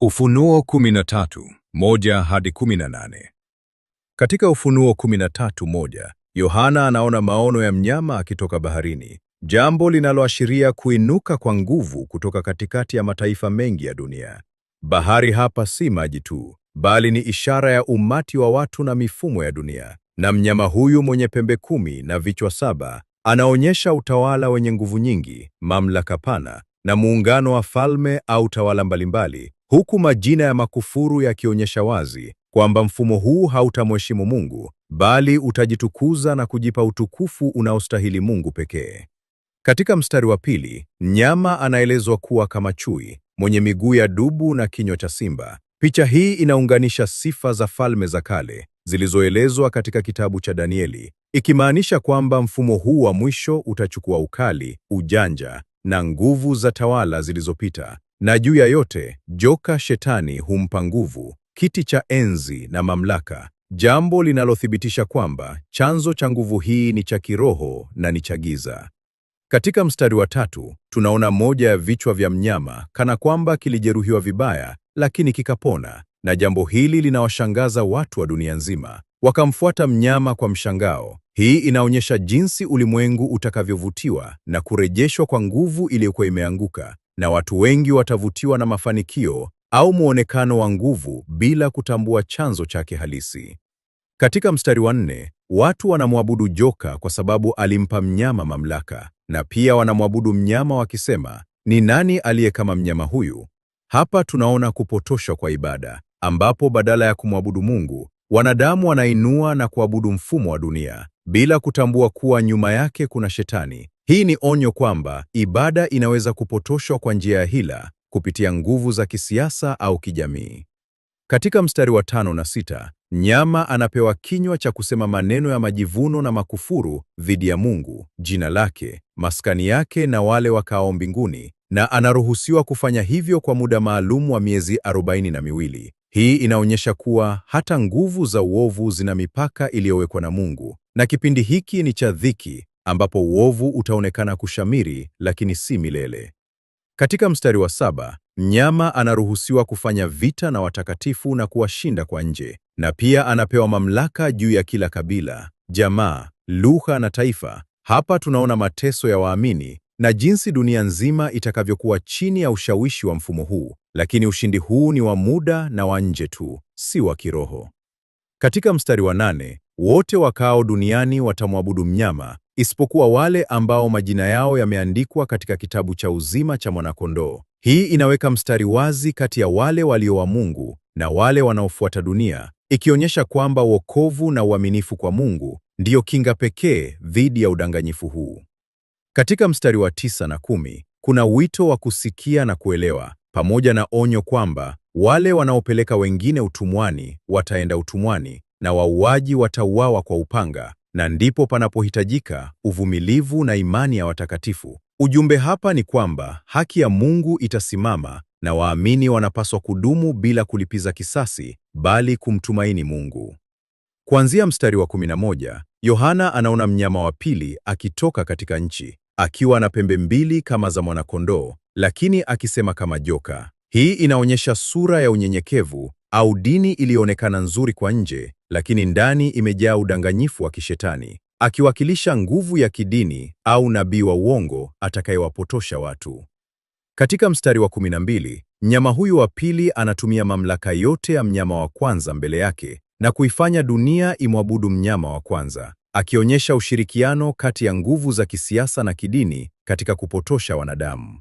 Ufunuo 13:1-18. Katika Ufunuo 13:1, Yohana anaona maono ya mnyama akitoka baharini, jambo linaloashiria kuinuka kwa nguvu kutoka katikati ya mataifa mengi ya dunia. Bahari hapa si maji tu, bali ni ishara ya umati wa watu na mifumo ya dunia. Na mnyama huyu mwenye pembe 10 na vichwa 7 anaonyesha utawala wenye nguvu nyingi, mamlaka pana na muungano wa falme au tawala mbalimbali, huku majina ya makufuru yakionyesha wazi kwamba mfumo huu hautamheshimu Mungu, bali utajitukuza na kujipa utukufu unaostahili Mungu pekee. Katika mstari wa 2, mnyama anaelezwa kuwa kama chui, mwenye miguu ya dubu na kinywa cha simba. Picha hii inaunganisha sifa za falme za kale zilizoelezwa katika kitabu cha Danieli, ikimaanisha kwamba mfumo huu wa mwisho utachukua ukali, ujanja na nguvu za tawala zilizopita. Na juu ya yote, joka Shetani humpa nguvu, kiti cha enzi na mamlaka, jambo linalothibitisha kwamba chanzo cha nguvu hii ni cha kiroho na ni cha giza. Katika mstari wa 3, tunaona moja ya vichwa vya mnyama kana kwamba kilijeruhiwa vibaya, lakini kikapona, na jambo hili linawashangaza watu wa dunia nzima. Wakamfuata mnyama kwa mshangao. Hii inaonyesha jinsi ulimwengu utakavyovutiwa na kurejeshwa kwa nguvu iliyokuwa imeanguka, na watu wengi watavutiwa na mafanikio au muonekano wa nguvu bila kutambua chanzo chake halisi. Katika mstari wa 4, watu wanamwabudu joka kwa sababu alimpa mnyama mamlaka, na pia wanamwabudu mnyama wakisema, ni nani aliye kama mnyama huyu? Hapa tunaona kupotoshwa kwa ibada, ambapo badala ya kumwabudu Mungu, wanadamu wanainua na kuabudu mfumo wa dunia, bila kutambua kuwa nyuma yake kuna Shetani. Hii ni onyo kwamba ibada inaweza kupotoshwa kwa njia ya hila, kupitia nguvu za kisiasa au kijamii. Katika mstari wa 5 na 6, mnyama anapewa kinywa cha kusema maneno ya majivuno na makufuru dhidi ya Mungu, jina lake, maskani yake na wale wakaao mbinguni, na anaruhusiwa kufanya hivyo kwa muda maalum wa miezi 42. Hii inaonyesha kuwa hata nguvu za uovu zina mipaka iliyowekwa na Mungu, na kipindi hiki ni cha dhiki ambapo uovu utaonekana kushamiri, lakini si milele. Katika mstari wa 7, mnyama anaruhusiwa kufanya vita na watakatifu na kuwashinda kwa nje, na pia anapewa mamlaka juu ya kila kabila, jamaa, lugha na taifa. Hapa tunaona mateso ya waamini na jinsi dunia nzima itakavyokuwa chini ya ushawishi wa mfumo huu, lakini ushindi huu ni wa muda na wa nje tu, si wa kiroho. Katika mstari wa 8, wote wakao duniani watamwabudu mnyama, isipokuwa wale ambao majina yao yameandikwa katika kitabu cha uzima cha Mwana-Kondoo. Hii inaweka mstari wazi kati ya wale walio wa Mungu na wale wanaofuata dunia, ikionyesha kwamba wokovu na uaminifu kwa Mungu ndiyo kinga pekee dhidi ya udanganyifu huu. Katika mstari wa 9 na 10, kuna wito wa kusikia na kuelewa, pamoja na onyo kwamba wale wanaopeleka wengine utumwani wataenda utumwani, na wauaji watauawa kwa upanga, na ndipo panapohitajika uvumilivu na imani ya watakatifu. Ujumbe hapa ni kwamba haki ya Mungu itasimama, na waamini wanapaswa kudumu bila kulipiza kisasi, bali kumtumaini Mungu. Kuanzia mstari wa 11, Yohana anaona mnyama wa pili akitoka katika nchi, akiwa na pembe 2 kama za mwana-kondoo, lakini akisema kama joka. Hii inaonyesha sura ya unyenyekevu au dini iliyoonekana nzuri kwa nje, lakini ndani imejaa udanganyifu wa kishetani, akiwakilisha nguvu ya kidini au nabii wa uongo atakayewapotosha watu. Katika mstari wa 12, mnyama huyu wa pili anatumia mamlaka yote ya mnyama wa kwanza mbele yake na kuifanya dunia imwabudu mnyama wa kwanza, akionyesha ushirikiano kati ya nguvu za kisiasa na kidini katika kupotosha wanadamu.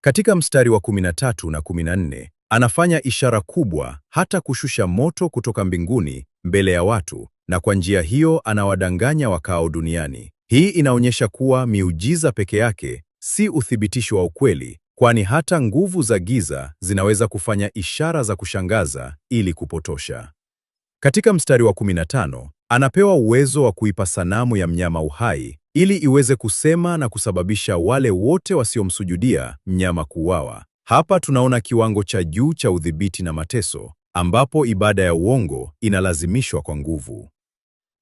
Katika mstari wa 13 na 14, anafanya ishara kubwa, hata kushusha moto kutoka mbinguni mbele ya watu, na kwa njia hiyo anawadanganya wakao duniani. Hii inaonyesha kuwa miujiza peke yake si uthibitisho wa ukweli, kwani hata nguvu za giza zinaweza kufanya ishara za kushangaza ili kupotosha. Katika mstari wa 15, anapewa uwezo wa kuipa sanamu ya mnyama uhai ili iweze kusema na kusababisha wale wote wasiomsujudia mnyama kuuawa. Hapa tunaona kiwango cha juu cha udhibiti na mateso, ambapo ibada ya uongo inalazimishwa kwa nguvu.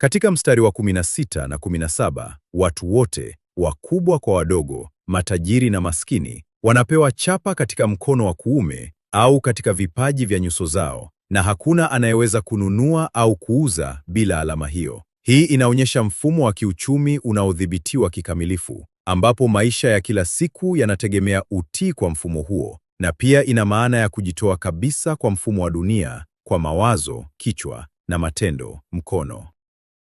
Katika mstari wa 16 na 17, watu wote, wakubwa kwa wadogo, matajiri na maskini, wanapewa chapa katika mkono wa kuume au katika vipaji vya nyuso zao, na hakuna anayeweza kununua au kuuza bila alama hiyo. Hii inaonyesha mfumo wa kiuchumi unaodhibitiwa kikamilifu, ambapo maisha ya kila siku yanategemea utii kwa mfumo huo, na pia ina maana ya kujitoa kabisa kwa mfumo wa dunia, kwa mawazo, kichwa, na matendo, mkono.